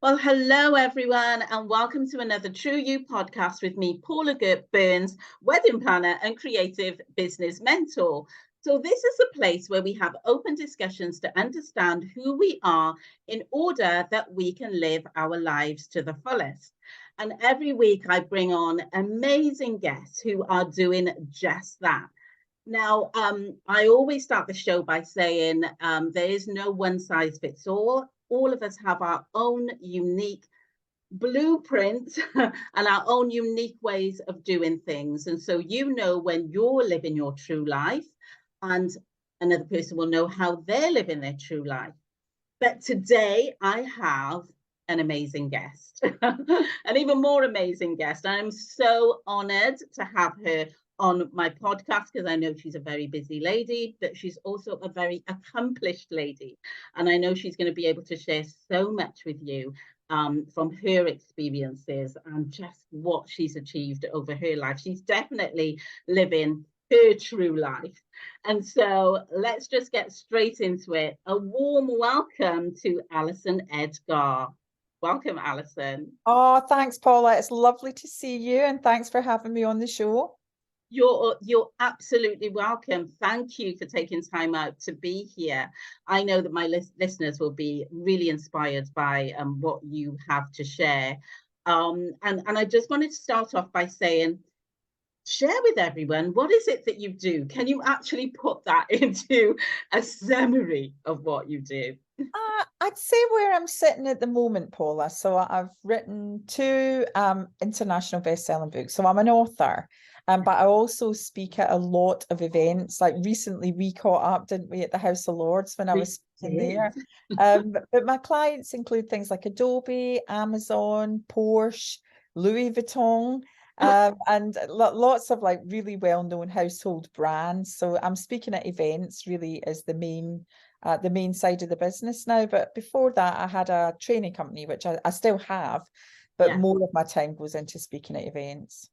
Well, hello everyone, and welcome to another True You podcast with me, Paula Burns, wedding planner and creative business mentor. So this is a place where we have open discussions to understand who we are in order that we can live our lives to the fullest. And every week I bring on amazing guests who are doing just that. Now, I always start the show by saying there is no one size fits all. All of us have our own unique blueprint and our own unique ways of doing things. And so you know when you're living your true life, and another person will know how they're living their true life. But today I have an amazing guest, an even more amazing guest. I'm so honored to have her on my podcast because I know she's a very busy lady, but she's also a very accomplished lady. And I know she's going to be able to share so much with you from her experiences and just what she's achieved over her life. She's definitely living her true life. And so let's just get straight into it. A warm welcome to Alison Edgar. Welcome, Alison. Oh, thanks, Paula. It's lovely to see you, and thanks for having me on the show. You're absolutely welcome. Thank you for taking time out to be here. I know that my listeners will be really inspired by what you have to share. And I just wanted to start off by saying, share with everyone, what is it that you do? Can you actually put that into a summary of what you do? I'd say where I'm sitting at the moment, Paula. So I've written two international best-selling books. So I'm an author, but I also speak at a lot of events. Like recently we caught up, didn't we, at the House of Lords when I was speaking there. But my clients include things like Adobe, Amazon, Porsche, Louis Vuitton, and lots of like really well-known household brands. So I'm speaking at events really as the main side of the business now. But before that, I had a training company, which I still have, but more of my time goes into speaking at events.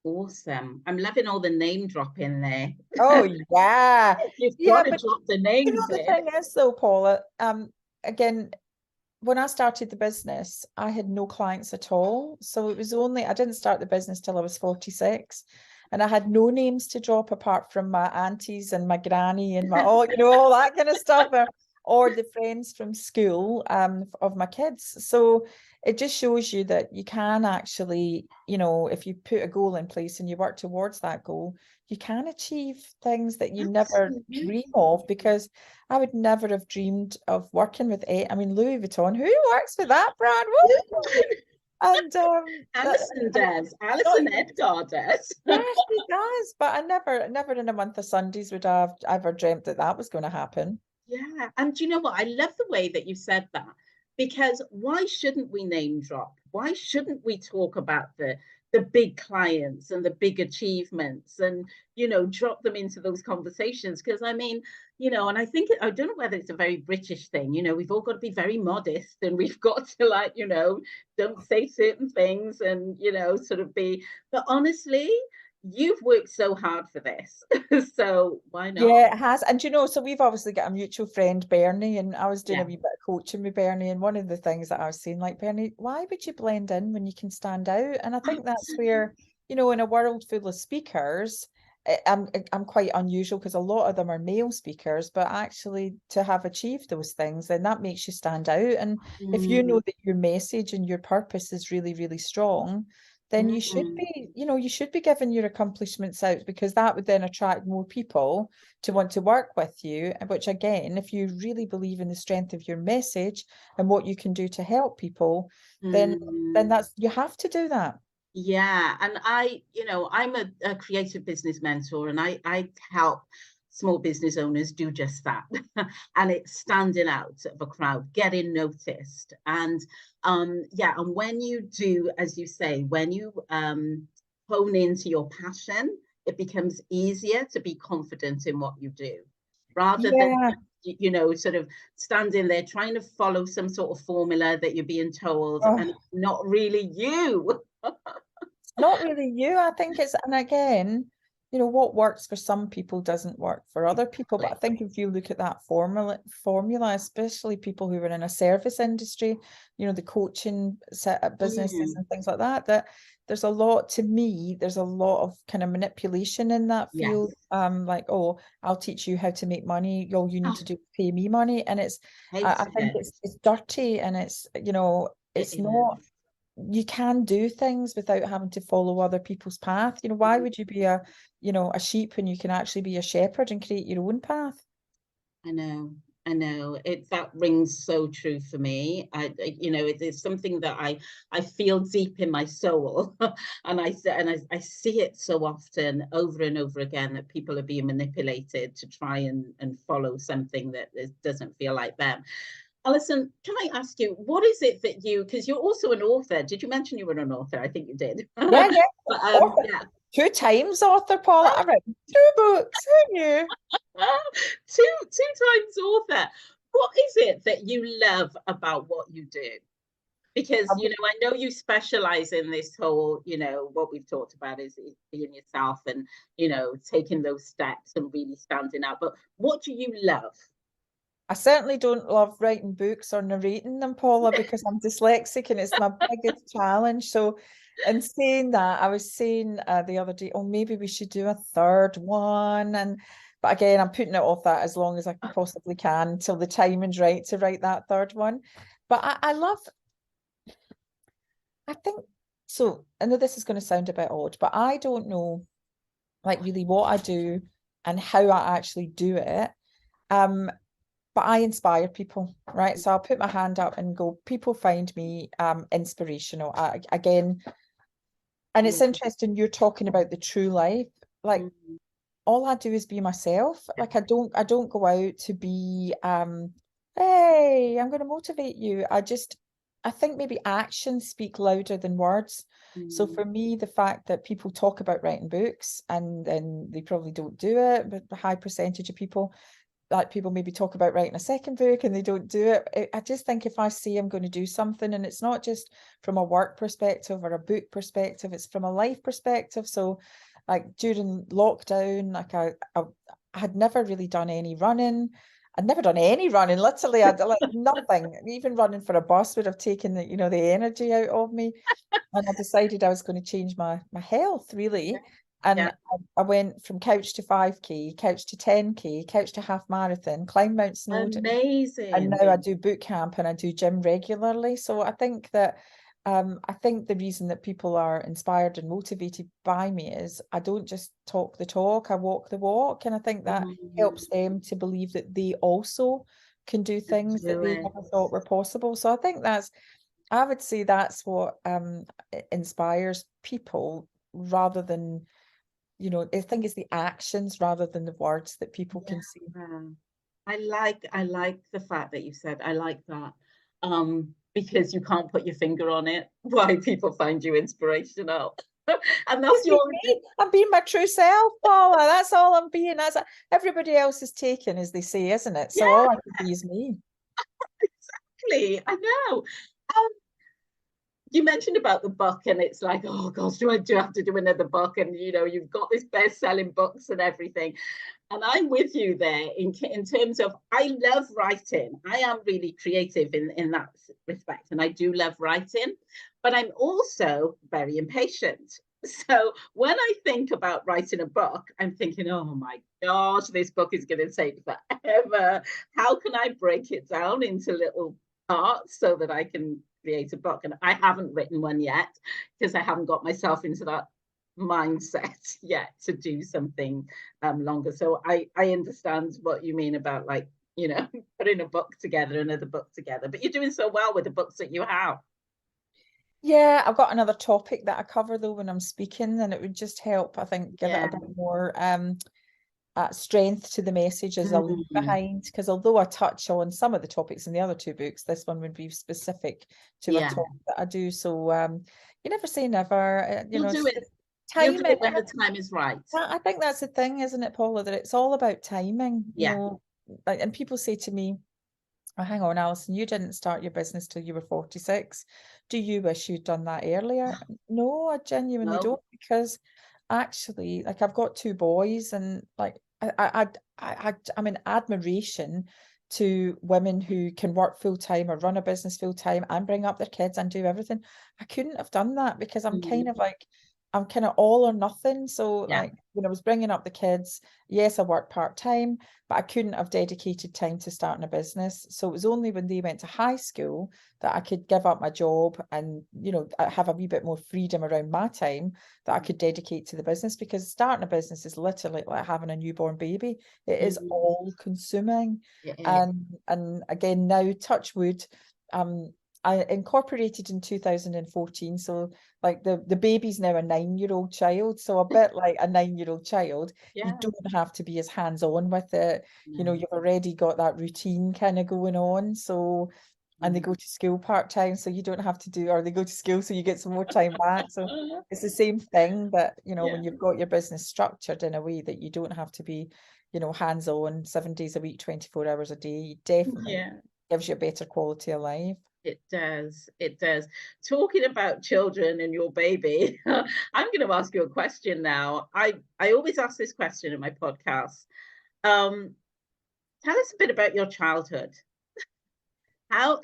Awesome. I'm loving all the name dropping there. Oh, yeah. You've got to drop the names the thing is, though, Paula, again, when I started the business, I had no clients at all. So it was I didn't start the business till I was 46. And I had no names to drop apart from my aunties and my granny and all that kind of stuff, or the friends from school of my kids. So it just shows you that you can actually, if you put a goal in place and you work towards that goal, you can achieve things that you never dream of, because I would never have dreamed of working with Louis Vuitton. Who works with that brand? And Alison does. Alison Edgar does. Yeah, she does. But I never in a month of Sundays would I have ever dreamt that was going to happen. Yeah. And you know what? I love the way that you said that, because why shouldn't we name drop? Why shouldn't we talk about the big clients and the big achievements and, drop them into those conversations? Because I mean, and I think, I don't know whether it's a very British thing, we've all got to be very modest, and we've got to don't say certain things and, sort of be, but honestly, you've worked so hard for this. So why not? Yeah, it has. And so we've obviously got a mutual friend, Bernie, and I was doing a wee bit of coaching with Bernie. And one of the things that I was saying, like, Bernie, why would you blend in when you can stand out? And I think that's where, in a world full of speakers, I'm quite unusual because a lot of them are male speakers, but actually to have achieved those things, then that makes you stand out. And if you know that your message and your purpose is really, really strong, then you should be giving your accomplishments out, because that would then attract more people to want to work with you, which again, if you really believe in the strength of your message and what you can do to help people, then you have to do that. Yeah. And I'm a creative business mentor, and I help small business owners do just that. And it's standing out of a crowd, getting noticed. And and when you do, as you say, when you hone into your passion, it becomes easier to be confident in what you do, rather than sort of standing there trying to follow some sort of formula that you're being told, and it's not really you. Not really you. I think it's, and again, you know, what works for some people doesn't work for other people. But I think if you look at that formula, especially people who are in a service industry, you know, the coaching set up businesses and things like that, that there's a lot, to me, there's a lot of kind of manipulation in that field. Like, oh, I'll teach you how to make money. All you need to do is pay me money. And it's, I think it's dirty, and it's, you know, it's not, you can do things without having to follow other people's path. You know, why would you be a, you know, a sheep when you can actually be a shepherd and create your own path? I know. That rings so true for me. You know, it is something that I feel deep in my soul, and I see it so often, over and over again, that people are being manipulated to try and follow something that doesn't feel like them. Alison, can I ask you, what is it that you, because you're also an author. Did you mention you were an author? I think you did. Yeah, But, yeah. 2 times author, Paula. I've written 2 books. Who knew? two times author. What is it that you love about what you do? Because, you know, I know you specialize in this whole, you know, what we've talked about is being yourself and, you know, taking those steps and really standing out. But what do you love? I certainly don't love writing books or narrating them, Paula, because I'm dyslexic and it's my biggest challenge. So, in saying that, I was saying the other day, oh, maybe we should do a 3rd one. But again, I'm putting it off that as long as I possibly can until the timing's right to write that 3rd one. But I think, so I know this is going to sound a bit odd, but I don't know, like, really what I do and how I actually do it. But I inspire people, right? So I'll put my hand up and go, people find me inspirational. Again, and it's interesting, you're talking about the true life. Like, all I do is be myself. Like, I don't go out to be hey, I'm going to motivate you. I think maybe actions speak louder than words. So for me, the fact that people talk about writing books and then they probably don't do it, but a high percentage of people, like, people maybe talk about writing a 2nd book and they don't do it. I just think if I say I'm going to do something, and it's not just from a work perspective or a book perspective, it's from a life perspective. So, like, during lockdown, like, I had never really done any running. I'd never done any running. Literally, I'd like nothing. Even running for a bus would have taken the, you know, the energy out of me. And I decided I was going to change my health, really. And I went from couch to 5K, couch to 10K, couch to half marathon, climb Mount Snowdon. Amazing. And now I do boot camp and I do gym regularly. So I think that the reason that people are inspired and motivated by me is I don't just talk the talk, I walk the walk. And I think that helps them to believe that they also can do things that they never thought were possible. So I would say that's what inspires people, rather than, you know, I think it's the actions rather than the words that people can see. I like the fact that you said, I like that, because you can't put your finger on it, why people find you inspirational. And that's I'm being my true self, Paula. That's all I'm being. That's everybody else is taken, as they say, isn't it? So all I can be is me. Exactly. I know. You mentioned about the book, and it's like, oh gosh, do I have to do another book? And you know, you've got this best-selling books and everything. And I'm with you there in terms of, I love writing. I am really creative in that respect, and I do love writing, but I'm also very impatient. So when I think about writing a book, I'm thinking, oh my gosh, this book is going to take forever. How can I break it down into little parts so that I can create a book? And I haven't written one yet because I haven't got myself into that mindset yet to do something longer. So I understand what you mean about, like, you know, putting a book together, another book together. But you're doing so well with the books that you have. Yeah, I've got another topic that I cover though when I'm speaking, and it would just help, I think, give it a bit more strength to the message as a leave behind. Because although I touch on some of the topics in the other 2 books, this one would be specific to a topic that I do. So you never say never. You know, do it. You'll do it when the time is right. I think that's the thing, isn't it, Paula? That it's all about timing. You know, and people say to me, oh, hang on, Alison, you didn't start your business till you were 46. Do you wish you'd done that earlier? No, I genuinely don't, because actually, like, I've got 2 boys, and like I'm in admiration to women who can work full time or run a business full time and bring up their kids and do everything. I couldn't have done that because I'm kind of like, I'm kind of all or nothing. So Yeah. like when I was bringing up the kids, yes, I worked part-time, but I couldn't have dedicated time to starting a business. So it was only when they went to high school that I could give up my job and, you know, have a wee bit more freedom around my time that I could dedicate to the business, because starting a business is literally like having a newborn baby. It is all consuming. Yeah. And again, now, touch wood, I incorporated in 2014. So like the baby's now a 9-year-old child. So a bit like a 9-year-old child, you Yeah. don't have to be as hands-on with it. You know, you've already got that routine kind of going on. So, and they go to school part-time, so you don't have to do, or they go to school so you get some more time back. So it's the same thing, that, you know, when you've got your business structured in a way that you don't have to be, you know, hands-on 7 days a week, 24 hours a day, definitely gives you a better quality of life. It does. It does. Talking about children and your baby, I'm going to ask you a question now. I always ask this question in my podcast. Tell us a bit about your childhood. How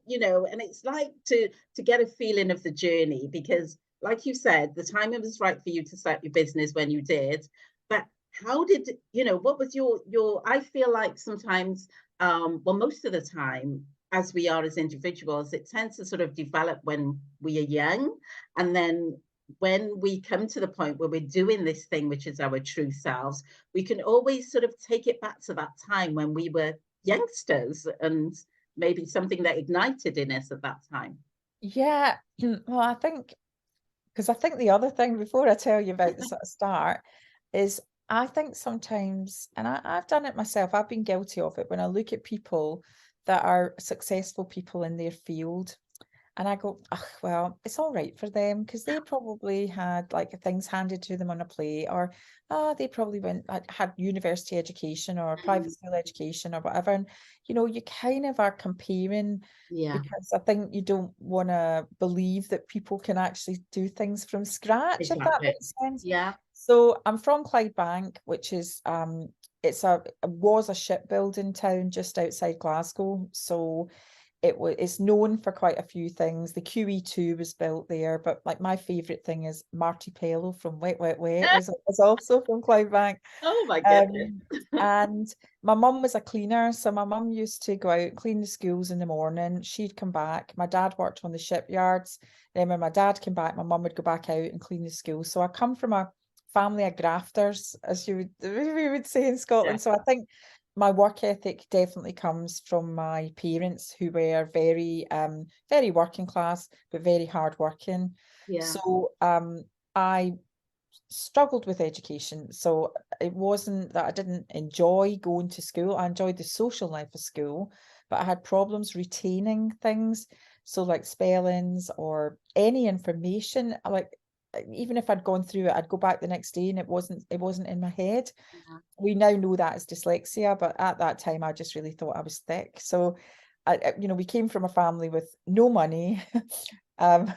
you know, and it's like to get a feeling of the journey, because like you said, the timing was right for you to start your business when you did. But how did, you know, what was your I feel like sometimes, well, most of the time, as we are as individuals, it tends to sort of develop when we are young, and then when we come to the point where we're doing this thing, which is our true selves, we can always sort of take it back to that time when we were youngsters, and maybe something that ignited in us at that time. Yeah, well, I think, because I think the other thing, before I tell you about the sort of start, is I think sometimes, and I've done it myself, I've been guilty of it, when I look at people that are successful people in their field, and I go, "Ugh, well, it's all right for them, because they probably had like things handed to them on a plate, or they probably had university education or private school education or whatever." And you know, you kind of are comparing, Yeah, because I think you don't want to believe that people can actually do things from scratch, if that exactly. makes sense. Yeah, So I'm from Clydebank, which is it was a shipbuilding town just outside Glasgow. So it's known for quite a few things. The QE2 was built there, but like my favorite thing is Marty Pello from Wet Wet Wet was also from Clydebank. oh my goodness. And my mum was a cleaner, so my mum used to go out and clean the schools in the morning. She'd come back. My dad worked on the shipyards. Then when my dad came back, my mum would go back out and clean the schools. So I come from a family of grafters, as we would say in Scotland. Yeah, So I think my work ethic definitely comes from my parents, who were very working class, but very hardworking. yeah. So I struggled with education. So it wasn't that I didn't enjoy going to school. I enjoyed the social life of school, but I had problems retaining things. So like spellings or any information, like even if I'd gone through it, I'd go back the next day and it wasn't in my head. Yeah. We now know that as dyslexia, but at that time I just really thought I was thick. So you know, we came from a family with no money. um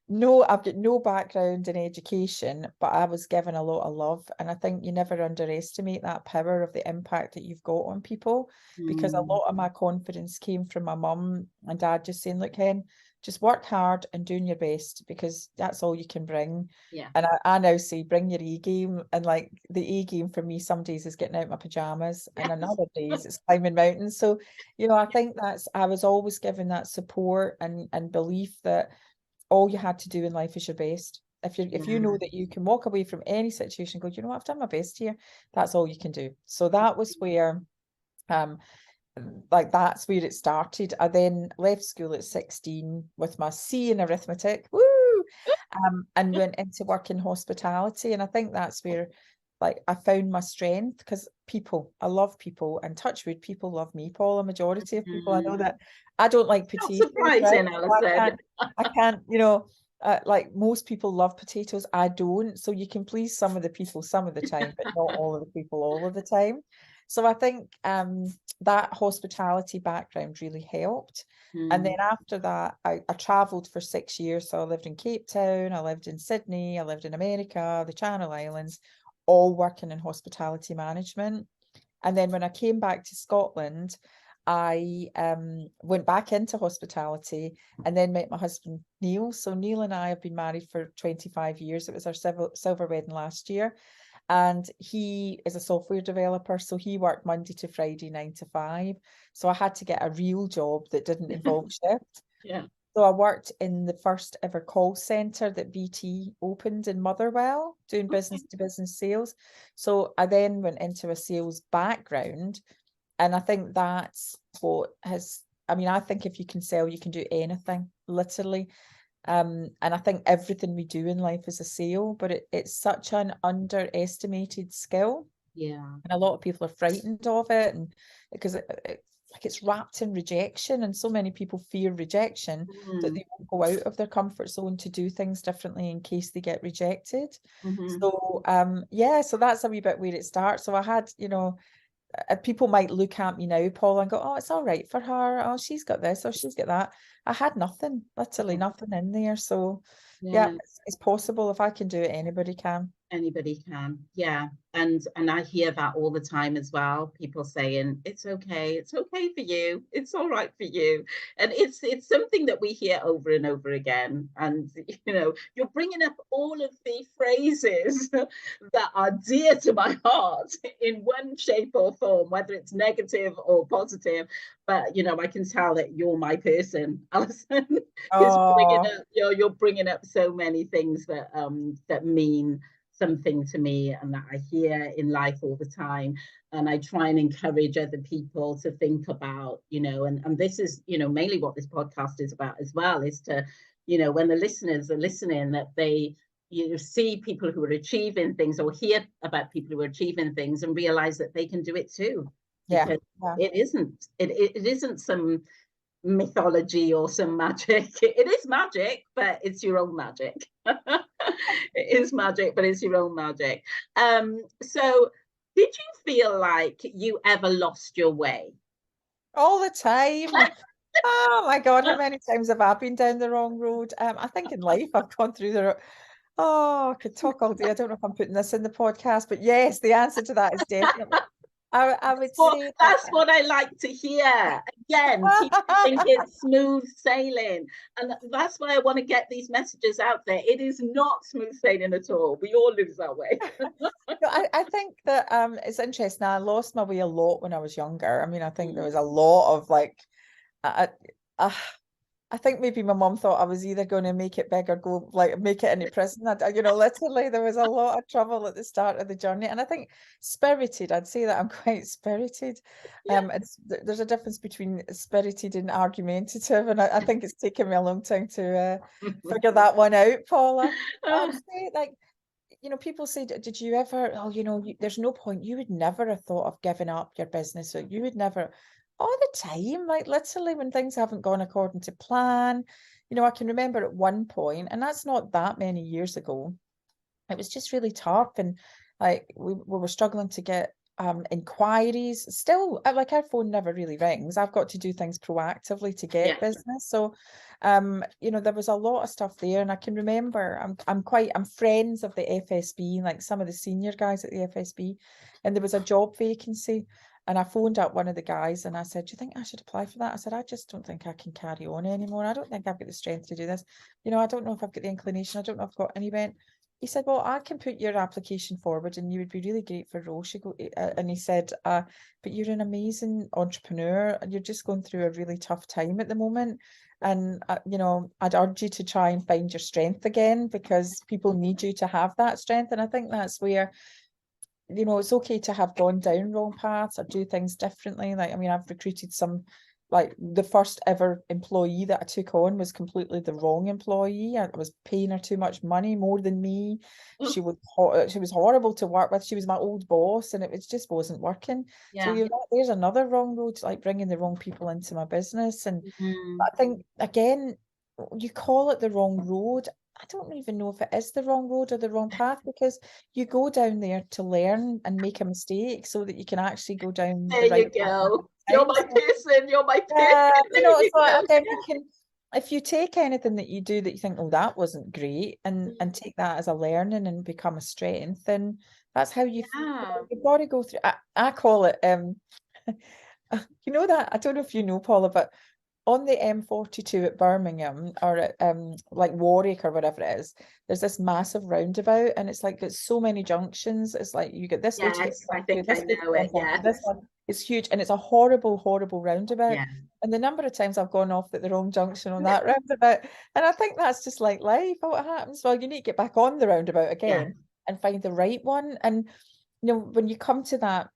no, I've got no background in education, but I was given a lot of love. And I think you never underestimate that power of the impact that you've got on people, because a lot of my confidence came from my mum and dad just saying, look, Hen, just work hard and doing your best, because that's all you can bring. Yeah. And I now say, bring your A game. And like the A game for me, some days is getting out my pajamas, and Yes. another days it's climbing mountains. So, you know, I think I was always given that support and belief that all you had to do in life is your best. If you know that you can walk away from any situation and go, you know what, I've done my best here, that's all you can do. So that was where like that's where it started. I then left school at 16 with my C in arithmetic, woo, and went into work in hospitality. And I think that's where like I found my strength, because I love people, and touch wood, people love me, Paula. Majority of people, I know that I don't like Not potatoes, right? surprising, So Alison. I can't, you know, like most people love potatoes, I don't. So you can please some of the people some of the time, but not all of the people all of the time. So I think that hospitality background really helped. And then after that, I traveled for 6 years. So I lived in Cape Town, I lived in Sydney, I lived in America, the Channel Islands, all working in hospitality management. And then when I came back to Scotland, I went back into hospitality and then met my husband, Neil. So Neil and I have been married for 25 years. It was our silver wedding last year. And he is a software developer. So he worked Monday to Friday, 9 to 5. So I had to get a real job that didn't involve shift. Yeah. So I worked in the first ever call center that BT opened in Motherwell, doing business to business sales. So I then went into a sales background. And I think that's what has, I mean, I think if you can sell, you can do anything, literally. And I think everything we do in life is a sale, but it's such an underestimated skill. Yeah. And a lot of people are frightened of it, and because like it's wrapped in rejection, and so many people fear rejection that they won't go out of their comfort zone to do things differently in case they get rejected. So yeah, so that's a wee bit where it starts. So I had, you know, people might look at me now, Paula, and go, oh, it's all right for her. Oh, she's got this, or she's got that. I had nothing, literally nothing in there. So yeah, it's possible. If I can do it, anybody can. Anybody can. Yeah. And I hear that all the time as well. People saying, it's okay for you, it's all right for you. And it's something that we hear over and over again. And you know, you're bringing up all of the phrases that are dear to my heart in one shape or form, whether it's negative or positive. But you know, I can tell that you're my person, Alison. You're bringing up so many things that that mean something to me and that I hear in life all the time. And I try and encourage other people to think about, you know, and this is, you know, mainly what this podcast is about as well, is to, you know, when the listeners are listening, that they, you see people who are achieving things or hear about people who are achieving things and realize that they can do it too. Because it isn't some mythology or some magic. It is magic, but it's your own magic. It is magic, but it's your own magic. So did you feel like you ever lost your way? All the time. Oh my God, how many times have I been down the wrong road? I think in life I've gone through I could talk all day. I don't know if I'm putting this in the podcast, but yes, the answer to that is definitely. I would say that's what I like to hear. Again, people think it's smooth sailing. And that's why I want to get these messages out there. It is not smooth sailing at all. We all lose our way. I think that it's interesting. I lost my way a lot when I was younger. I mean, I think there was a lot of like I think maybe my mum thought I was either going to make it big or go like make it into prison. You know, literally there was a lot of trouble at the start of the journey. And I think spirited, I'd say that I'm quite spirited. There's a difference between spirited and argumentative. And I think it's taken me a long time to figure that one out, Paula. I'd say like, you know, people say, did you ever, oh, you know, there's no point, you would never have thought of giving up your business, or you would never, all the time, like literally when things haven't gone according to plan. You know, I can remember at one point, and that's not that many years ago, it was just really tough. And like we were struggling to get inquiries. Still, like our phone never really rings. I've got to do things proactively to get business. So you know, there was a lot of stuff there. And I can remember I'm friends of the FSB, like some of the senior guys at the FSB, and there was a job vacancy. And I phoned up one of the guys and I said, do you think I should apply for that? I said, I just don't think I can carry on anymore. I don't think I've got the strength to do this. You know, I don't know if I've got the inclination. I don't know if I've got. And he went, he said, well, I can put your application forward and you would be really great for a role. And he said, but you're an amazing entrepreneur and you're just going through a really tough time at the moment. And, you know, I'd urge you to try and find your strength again, because people need you to have that strength. And I think that's where, you know, it's okay to have gone down wrong paths or do things differently. Like, I mean, I've recruited some, like the first ever employee that I took on was completely the wrong employee. I was paying her too much money, more than me. She was horrible to work with. She was my old boss, and it just wasn't working. So there's another wrong road, like bringing the wrong people into my business. And I think again, you call it the wrong road. I don't even know if it is the wrong road or the wrong path, because you go down there to learn and make a mistake so that you can actually go down There the you right path go. the You're time. my So, person. You're my person. you There know, you so go. again, you can, if you take anything that you do that you think, oh, that wasn't great, and take that as a learning and become a strength, then that's how Yeah. you've got to go through. I call it you know that, I don't know if you know, Paula, but on the M42 at Birmingham, or at like Warwick or whatever it is, there's this massive roundabout, and it's like it's so many junctions. It's like you get this way to get Yes, I think I this way to know get it. onto Yes. this one. It's huge, and it's a horrible, horrible roundabout. Yeah. And the number of times I've gone off at the wrong junction on that roundabout, and I think that's just like life. What happens? Well, you need to get back on the roundabout Yeah. again and find the right one. And when you come to that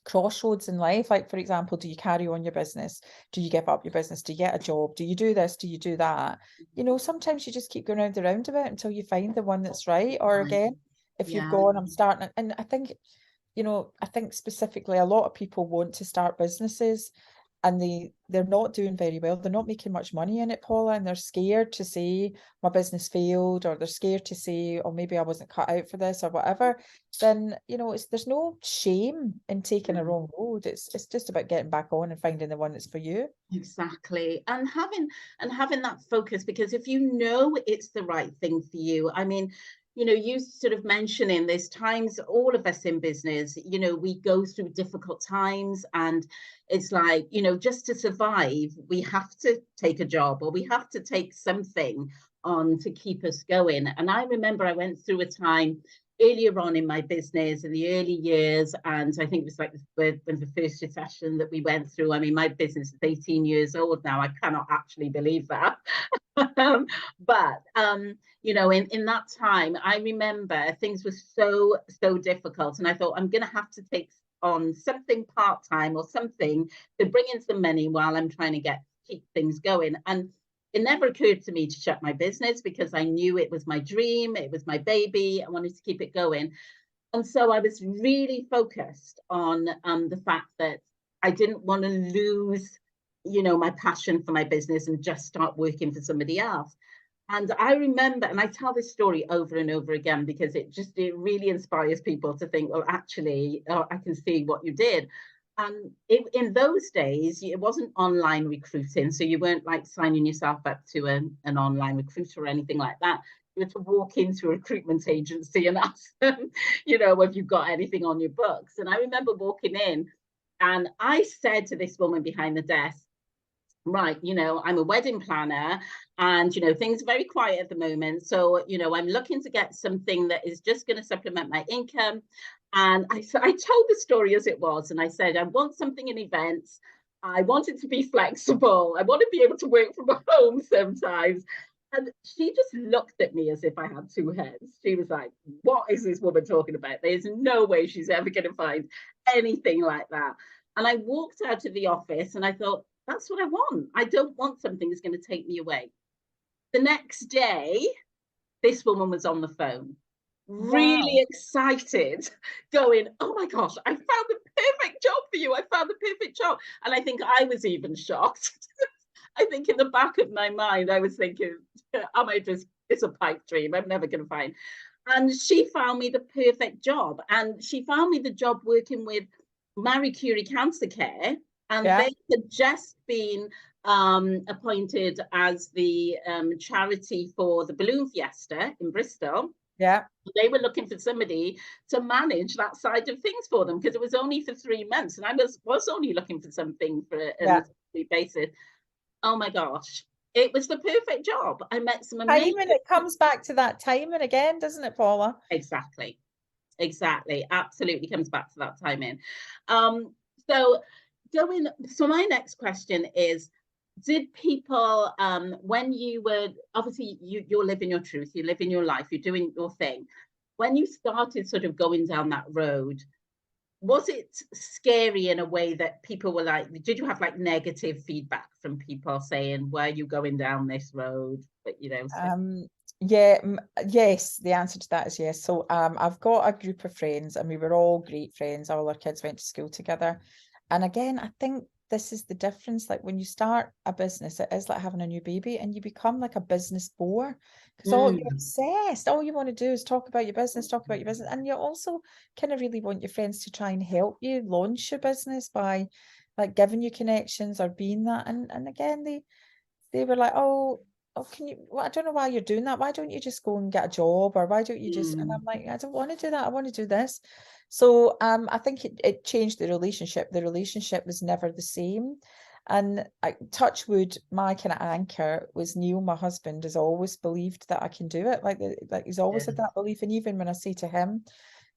crossroads in life, like for example, do you carry on your business, do you give up your business, do you get a job, do you do this, do you do that, sometimes you just keep going round the roundabout until you find the one that's right. Or Right. again, if you've Yeah. gone, I'm starting, and I think specifically a lot of people want to start businesses, and they're not doing very well, they're not making much money in it, Paula, and they're scared to say my business failed, or they're scared to say, oh, maybe I wasn't cut out for this or whatever. Then there's no shame in taking a wrong road. It's just about getting back on and finding the one that's for you. Exactly. And having that focus, because if you know it's the right thing for you, I mean, you sort of mentioning there's times, all of us in business, we go through difficult times, and it's like, just to survive, we have to take a job, or we have to take something on to keep us going. And I remember I went through a time earlier on in my business in the early years, and I think it was like the first recession that we went through. I mean, my business is 18 years old now. I cannot actually believe that. But in that time, I remember things were so difficult, and I thought, I'm going to have to take on something part-time or something to bring in some money while I'm trying to keep things going. And it never occurred to me to shut my business, because I knew it was my dream, it was my baby, I wanted to keep it going. And so I was really focused on the fact that I didn't want to lose, my passion for my business and just start working for somebody else. And I remember, and I tell this story over and over again, because it really inspires people to think, well, actually, I can see what you did. And in those days, it wasn't online recruiting. So you weren't like signing yourself up to an online recruiter or anything like that. You had to walk into a recruitment agency and ask them, have you got anything on your books? And I remember walking in, and I said to this woman behind the desk, right, I'm a wedding planner, and, things are very quiet at the moment. So, I'm looking to get something that is just going to supplement my income. And I told the story as it was. And I said, I want something in events. I want it to be flexible. I want to be able to work from home sometimes. And she just looked at me as if I had two heads. She was like, what is this woman talking about? There's no way she's ever going to find anything like that. And I walked out of the office, and I thought, that's what I want. I don't want something that's going to take me away. The next day, this woman was on the phone, really Wow. excited, going, oh my gosh, I found the perfect job for you. I found the perfect job. And I think I was even shocked. I think in the back of my mind, I was thinking, it's a pipe dream. I'm never going to find. And she found me the perfect job. And she found me the job working with Marie Curie Cancer Care. And Yeah. they had just been appointed as the charity for the Balloon Fiesta in Bristol. Yeah. They were looking for somebody to manage that side of things for them, because it was only for 3 months, and I was only looking for something for Yeah. a basis. Oh my gosh, it was the perfect job. I met some amazing. Timing, it comes back to that timing again, doesn't it, Paula? Exactly, absolutely comes back to that timing. So my next question is, did people, when you were, obviously you're living your truth, you're living your life, you're doing your thing, when you started sort of going down that road, was it scary in a way that people were like, did you have like negative feedback from people saying, why are you going down this road? But Yes, the answer to that is yes. So I've got a group of friends, and we were all great friends. All our kids went to school together. And again, I think this is the difference. Like when you start a business, it is like having a new baby, and you become like a business bore, because all you're obsessed. All you want to do is talk about your business, and you also kind of really want your friends to try and help you launch your business by like giving you connections or being that. And again, they were like, oh, can you, well, I don't know why you're doing that. Why don't you just go and get a job? Or why don't you just, and I'm like, I don't want to do that. I want to do this. So I think it changed the relationship. The relationship was never the same. And touch wood, my kind of anchor was Neil, my husband, has always believed that I can do it. Like he's always had that belief. And even when I say to him,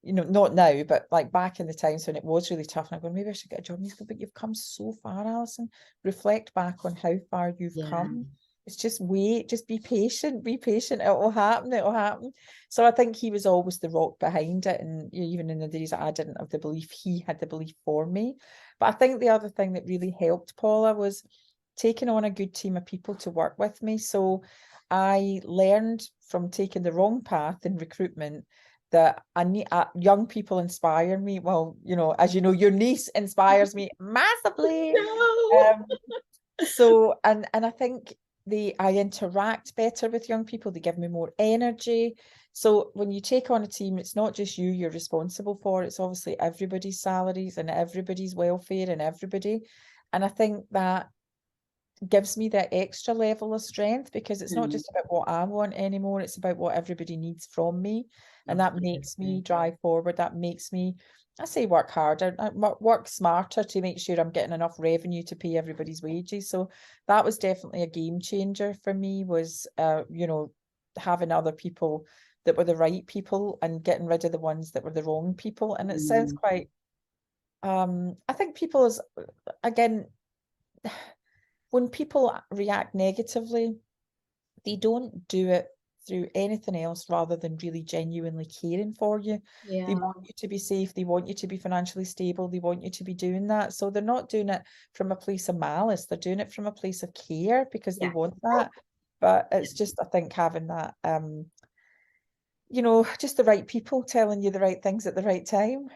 you know, not now, but like back in the times when it was really tough, and I go, maybe I should get a job. And he's going, but you've come so far, Alison. Reflect back on how far you've come. It's just wait, just be patient, it will happen. So I think he was always the rock behind it. And even in the days that I didn't have the belief, he had the belief for me. But I think the other thing that really helped Paula was taking on a good team of people to work with me. So I learned from taking the wrong path in recruitment that I need young people inspire me. Well, you know, as you know, your niece inspires me massively. So and I think I interact better with young people. They give me more energy. So when you take on a team, it's not just you're responsible for. It's obviously everybody's salaries and everybody's welfare and everybody. And I think that gives me that extra level of strength, because it's not just about what I want anymore. It's about what everybody needs from me. And that makes me drive forward. That makes me, I say, work harder, work smarter to make sure I'm getting enough revenue to pay everybody's wages. So that was definitely a game changer for me, was, you know, having other people that were the right people and getting rid of the ones that were the wrong people. And it sounds quite, I think people is, again, when people react negatively, they don't do it through anything else rather than really genuinely caring for you. They want you to be safe. They want you to be financially stable. They want you to be doing that. So they're not doing it from a place of malice. They're doing it from a place of care because they want that. But it's just, I think, having that, you know, just the right people telling you the right things at the right time.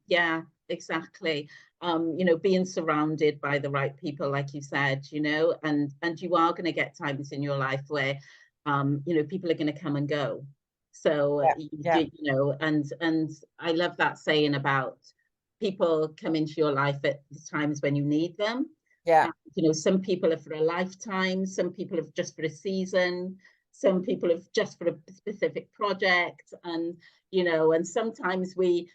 Yeah, exactly. You know, being surrounded by the right people, like you said, you know, and you are going to get times in your life where, you know, people are going to come and go. So, you know, and I love that saying about people come into your life at the times when you need them. Yeah. You know, some people are for a lifetime, some people are just for a season, some people are just for a specific project. And, you know, and sometimes we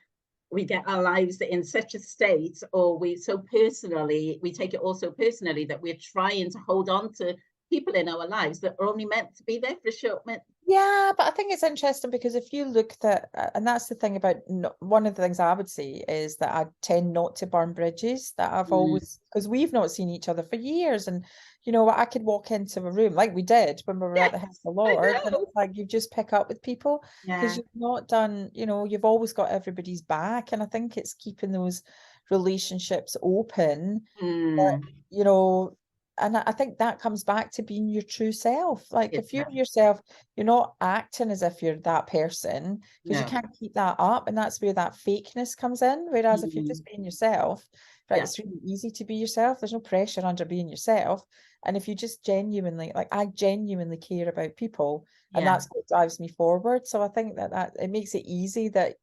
get our lives in such a state, or we take it also personally, that we're trying to hold on to people in our lives that are only meant to be there for a short minute. Yeah, but I think it's interesting because if you looked at, and that's the thing about, one of the things I would say is that I tend not to burn bridges, that I've always, because we've not seen each other for years. And, you know, I could walk into a room like we did when we were at the House of the Lord, and it's like you just pick up with people because you've not done, you know, you've always got everybody's back. And I think it's keeping those relationships open, that, you know, and I think that comes back to being your true self. Like if you're yourself, you're not acting as if you're that person, because you can't keep that up. And that's where that fakeness comes in. Whereas if you're just being yourself, right, it's really easy to be yourself. There's no pressure under being yourself. And if you just genuinely, like I genuinely care about people, and that's what drives me forward. So I think that it makes it easy that,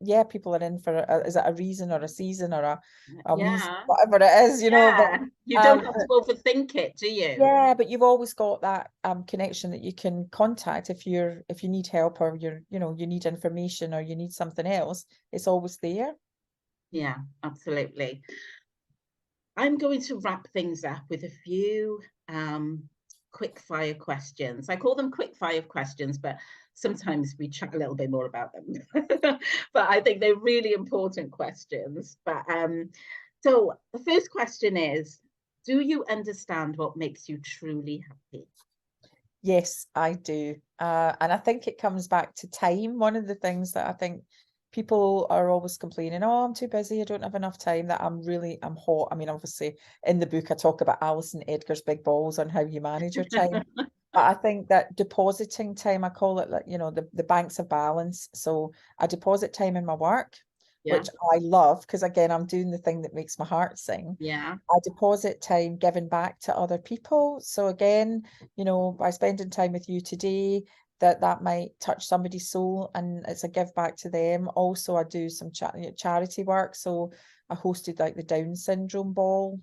yeah, people are in for is it a reason or a season or a reason, whatever it is, you know. But you don't have to overthink it, do you? Yeah, but you've always got that connection that you can contact if you need help, or you need information, or you need something else. It's always there. Yeah, absolutely. I'm going to wrap things up with a few quick fire questions. I call them quick fire questions, but sometimes we chat a little bit more about them. But I think they're really important questions. But so the first question is, do you understand what makes you truly happy? Yes, I do. And I think it comes back to time. One of the things that I think people are always complaining, oh, I'm too busy, I don't have enough time, that I'm hot. I mean, obviously in the book I talk about Alison Edgar's big balls on how you manage your time. But I think that depositing time, I call it, like, you know, the banks of balance. So I deposit time in my work, which I love, because again, I'm doing the thing that makes my heart sing. Yeah. I deposit time giving back to other people. So again, you know, by spending time with you today, that might touch somebody's soul, and it's a give back to them. Also, I do some charity work. So I hosted like the Down syndrome ball.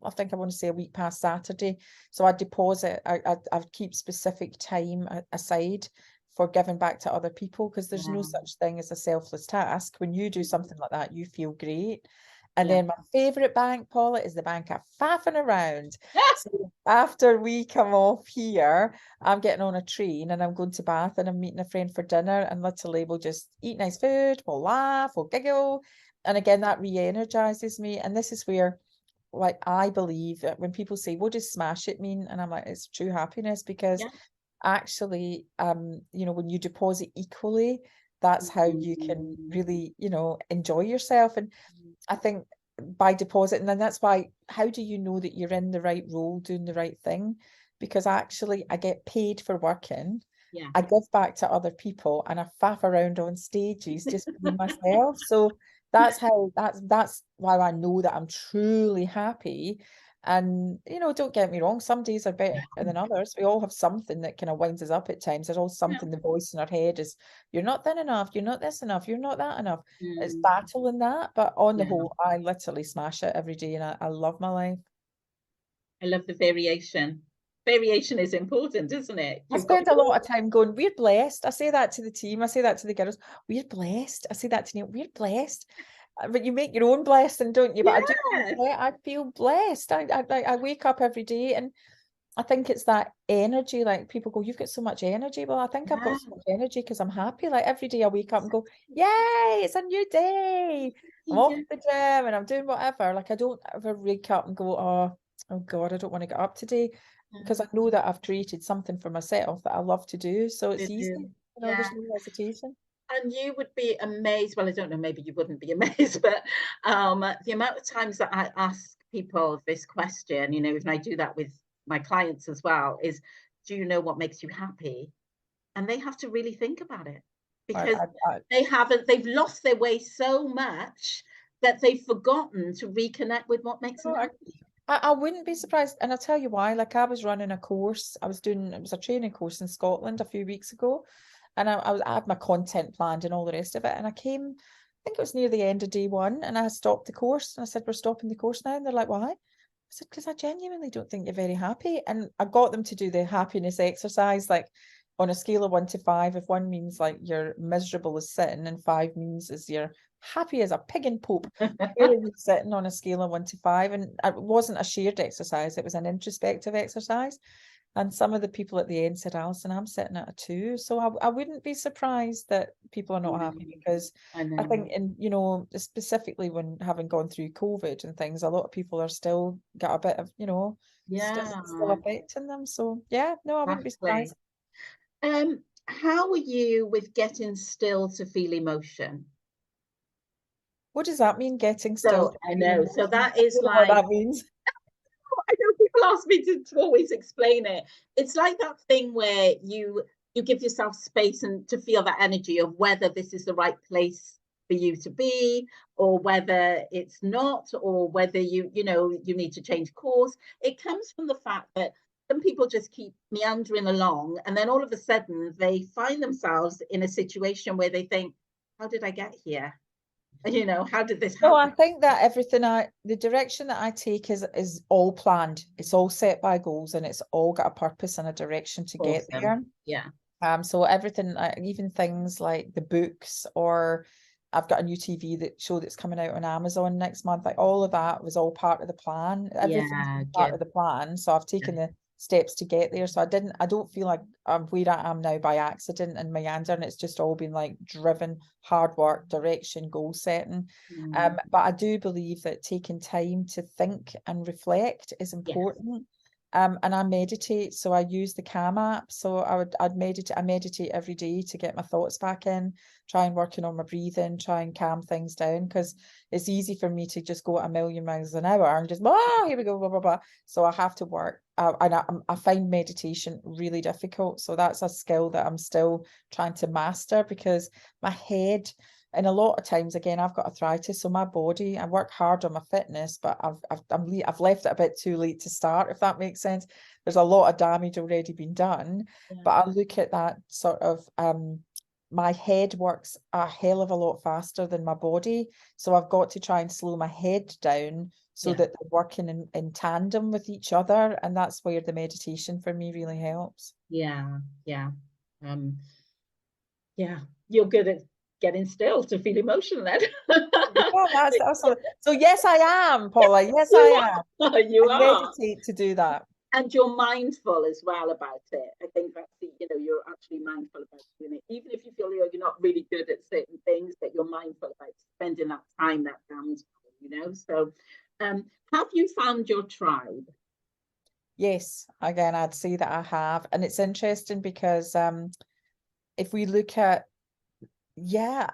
I think I want to say a week past Saturday. So I deposit, I keep specific time aside for giving back to other people, because there's no such thing as a selfless task. When you do something like that, you feel great. And then my favorite bank, Paula, is the bank I'm faffing around. So after we come off here, I'm getting on a train and I'm going to Bath, and I'm meeting a friend for dinner, and literally we'll just eat nice food, we'll laugh, we'll giggle. And again, that re-energizes me. And this is where, like, I believe that when people say, what does smash it mean? And I'm like, it's true happiness, because actually, you know, when you deposit equally, that's how you can really, you know, enjoy yourself. And I think by depositing, and that's why, how do you know that you're in the right role, doing the right thing? Because actually I get paid for working. I give back to other people, and I faff around on stages just being myself. So that's why I know that I'm truly happy. And, you know, don't get me wrong, some days are better than others. We all have something that kind of winds us up at times. There's always something, the voice in our head is, you're not thin enough, you're not this enough, you're not that enough. It's battling that. But on the whole, I literally smash it every day, and I love my life. I love the variation. Variation is important, isn't it? I spend a lot of time going, we're blessed. I say that to the team. I say that to the girls. We're blessed. I say that to Neil. We're blessed. But you make your own blessing, don't you? But I do. I feel blessed. I wake up every day, and I think it's that energy. Like, people go, you've got so much energy. Well, I think I've got so much energy because I'm happy. Like, every day I wake up and go, yay, it's a new day. I'm off to the gym and I'm doing whatever. Like, I don't ever wake up and go, oh God, I don't want to get up today. Because I know that I've created something for myself that I love to do. So it's easy. You know, there's no hesitation. And you would be amazed. Well, I don't know, maybe you wouldn't be amazed, but the amount of times that I ask people this question, you know, and I do that with my clients as well, is, do you know what makes you happy? And they have to really think about it, because they've lost their way so much that they've forgotten to reconnect with what makes them happy. I wouldn't be surprised, and I'll tell you why. Like, I was running a course, it was a training course in Scotland a few weeks ago, and I had my content planned and all the rest of it, and I think it was near the end of day one, and I stopped the course, and I said, we're stopping the course now, and they're like, why? I said, because I genuinely don't think you're very happy. And I got them to do the happiness exercise, like, on a scale of 1 to 5, if 1 means like you're miserable as sitting, and 5 means is you're happy as a pig in poop, where are you sitting on a scale of 1 to 5? And it wasn't a shared exercise, it was an introspective exercise. And some of the people at the end said, Alison, I'm sitting at a 2. So I wouldn't be surprised that people are not happy, because I think, in, you know, specifically when having gone through COVID and things, a lot of people are still got a bit of, you know, still affecting them. So yeah, no, I wouldn't be surprised. How are you with getting still to feel emotion? What does that mean, getting still? So I know. So that is like, what that means. I know people ask me to always explain it. It's like that thing where you give yourself space and to feel that energy of whether this is the right place for you to be, or whether it's not, or whether you need to change course. It comes from the fact that some people just keep meandering along, and then all of a sudden they find themselves in a situation where they think, how did I get here? You know, how did this happen? No, I think that the direction that I take is all planned. It's all set by goals, and it's all got a purpose and a direction to get there. Yeah. So everything, even things like the books, or I've got a new TV show that's coming out on Amazon next month. Like, all of that was all part of the plan. Everything's part of the plan. So I've taken the steps to get there. So I don't feel like I'm where I am now by accident and meander, and it's just all been like driven, hard work, direction, goal setting. But I do believe that taking time to think and reflect is important. And I meditate, so I use the Calm app. So I'd meditate. I meditate every day to get my thoughts back in, try and working on my breathing, try and calm things down, because it's easy for me to just go at a million miles an hour and just here we go, blah blah blah. So I have to work, and I find meditation really difficult. So that's a skill that I'm still trying to master, because my head And a lot of times, again, I've got arthritis, so my body, I work hard on my fitness, but I've left it a bit too late to start, if that makes sense. There's a lot of damage already been done, but I look at that sort of, my head works a hell of a lot faster than my body, so I've got to try and slow my head down so that they're working in tandem with each other, and that's where the meditation for me really helps. Yeah, you're good at getting still to feel emotional then. Yeah, that's awesome. So yes, I am, Paula. Yes, I am. You I are. meditate to do that. And you're mindful as well about it. I think that's you're actually mindful about doing it. Even if you feel you're not really good at certain things, but you're mindful about spending that time, that downtime, So have you found your tribe? Yes, again, I'd say that I have. And it's interesting because if we look at, I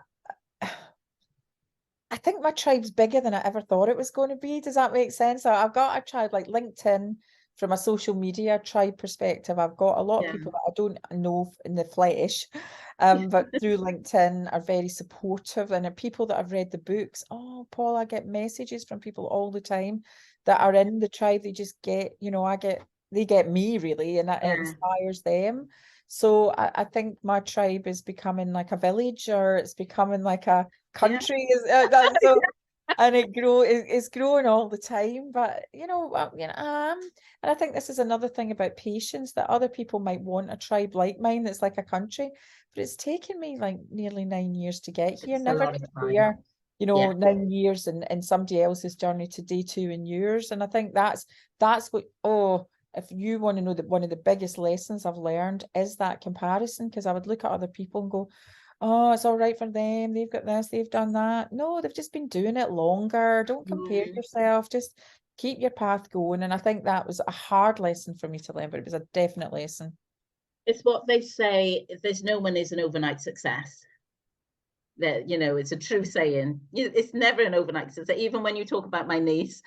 think my tribe's bigger than I ever thought it was going to be. Does that make sense? So I've got a tribe like LinkedIn from a social media tribe perspective. I've got a lot of people that I don't know in the flesh, but through LinkedIn are very supportive, and people that have read the books. Oh, Paul, I get messages from people all the time that are in the tribe. They just get, they get me really, and it inspires them. So I think my tribe is becoming like a village, or it's becoming like a country. So, and it's growing all the time. But and I think this is another thing about patience, that other people might want a tribe like mine that's like a country, but it's taken me like nearly 9 years to get here. Never compare, 9 years and somebody else's journey to day 2 in yours. And I think that's what, if you want to know, that one of the biggest lessons I've learned is that comparison, because I would look at other people and go, oh, it's all right for them, they've got this, they've done that. No, they've just been doing it longer. Don't compare yourself, just keep your path going. And I think that was a hard lesson for me to learn, but it was a definite lesson. It's what they say, there's no one is an overnight success. That it's a true saying. It's never an overnight success. Even when you talk about my niece,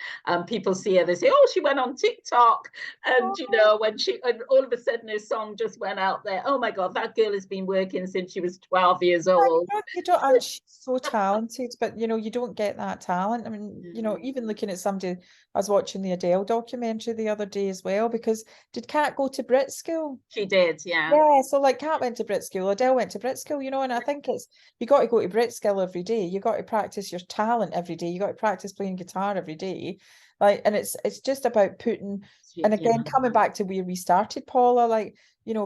people see her, they say, oh, she went on TikTok, and when and all of a sudden her song just went out there. Oh my God, that girl has been working since she was 12 years old. And she's so talented, but you don't get that talent. I mean, even looking at somebody, I was watching the Adele documentary the other day as well, because did Kat go to Brit school? She did, yeah. Yeah, so like Kat went to Brit school, Adele went to Brit school, and I think you got to go to Brit school every day. You got to practice your talent every day. You got to practice playing guitar every day. Like, and it's just about putting, and again, coming back to where we started, Paula, like,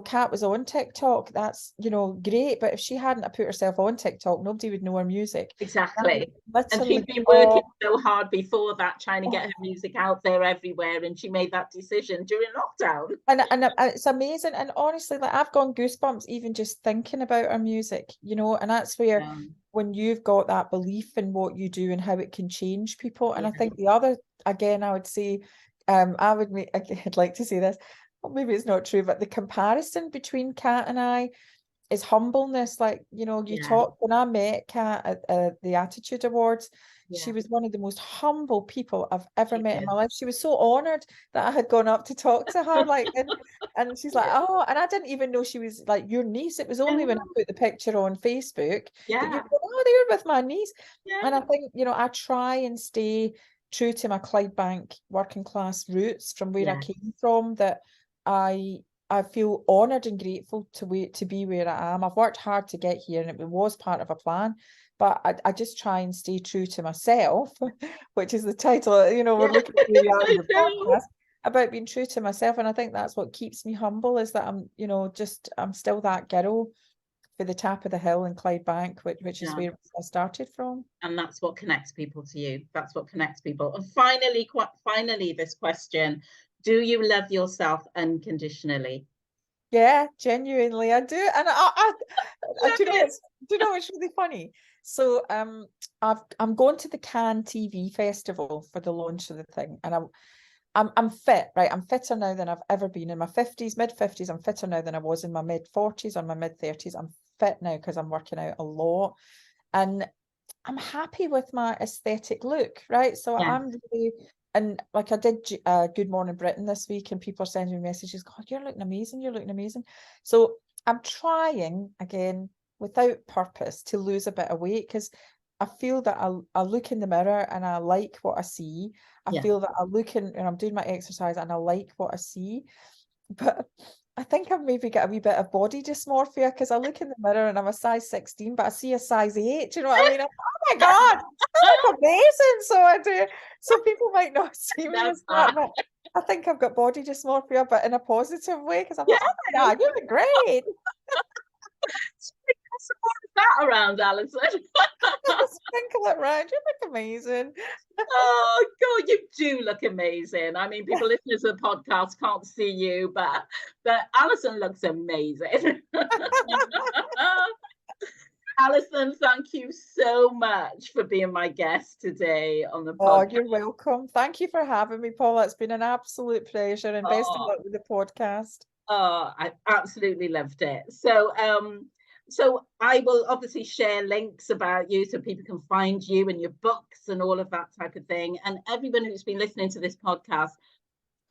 Kat was on TikTok. That's, great. But if she hadn't put herself on TikTok, nobody would know her music. Exactly. And she'd been working so hard before that, trying to get her music out there everywhere. And she made that decision during lockdown. And it's amazing. And honestly, like, I've gone goosebumps even just thinking about her music, and that's where when you've got that belief in what you do and how it can change people. And I think the other, again, I would say, I'd like to say this, well, maybe it's not true, but the comparison between Kat and I is humbleness. Like, you talk, when I met Kat at the Attitude Awards, she was one of the most humble people I've ever met in my life. She was so honored that I had gone up to talk to her, like, and she's like, oh, and I didn't even know she was like your niece. It was only when I put the picture on Facebook that you go, oh, they were with my niece. And I think, I try and stay true to my Clydebank working class roots from where I came from, that I feel honoured and grateful to be where I am. I've worked hard to get here, and it was part of a plan, but I just try and stay true to myself, which is the title, we're looking at where we are in the podcast, about being true to myself. And I think that's what keeps me humble, is that I'm, I'm still that girl for the top of the hill in Clydebank, which is where I started from. And that's what connects people to you. That's what connects people. And finally, this question: do you love yourself unconditionally? Yeah, genuinely, I do. And do you know what's really funny? So I'm going to the Cannes TV festival for the launch of the thing, and I'm fit, right? I'm fitter now than I've ever been in my 50s, mid-50s. I'm fitter now than I was in my mid-40s or my mid-30s. I'm fit now because I'm working out a lot, and I'm happy with my aesthetic look, right? So I'm really, and like I did Good Morning Britain this week, and people are sending me messages, God, you're looking amazing, you're looking amazing. So I'm trying, again, without purpose to lose a bit of weight, because I feel that I look in the mirror and I like what I see. I feel that I look in and I'm doing my exercise and I like what I see. But I think I've maybe got a wee bit of body dysmorphia, because I look in the mirror and I'm a size 16, but I see a size 8. Do you know what I mean? I'm, oh my God, I look amazing. So I do. So people might not see me as that, but I think I've got body dysmorphia, but in a positive way, because I'm like, oh my God, you look great. Some more of that around, Alison. Sprinkle it around. You look amazing. Oh God, you do look amazing. I mean, people listening to the podcast can't see you, but Alison looks amazing. Alison, thank you so much for being my guest today on the podcast. Oh, you're welcome. Thank you for having me, Paula. It's been an absolute pleasure, and best of luck with the podcast. Oh, I absolutely loved it. So I will obviously share links about you so people can find you and your books and all of that type of thing. And everyone who's been listening to this podcast,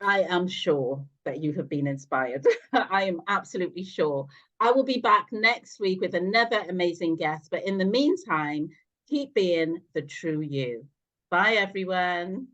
I am sure that you have been inspired. I am absolutely sure. I will be back next week with another amazing guest. But in the meantime, keep being the true you. Bye, everyone.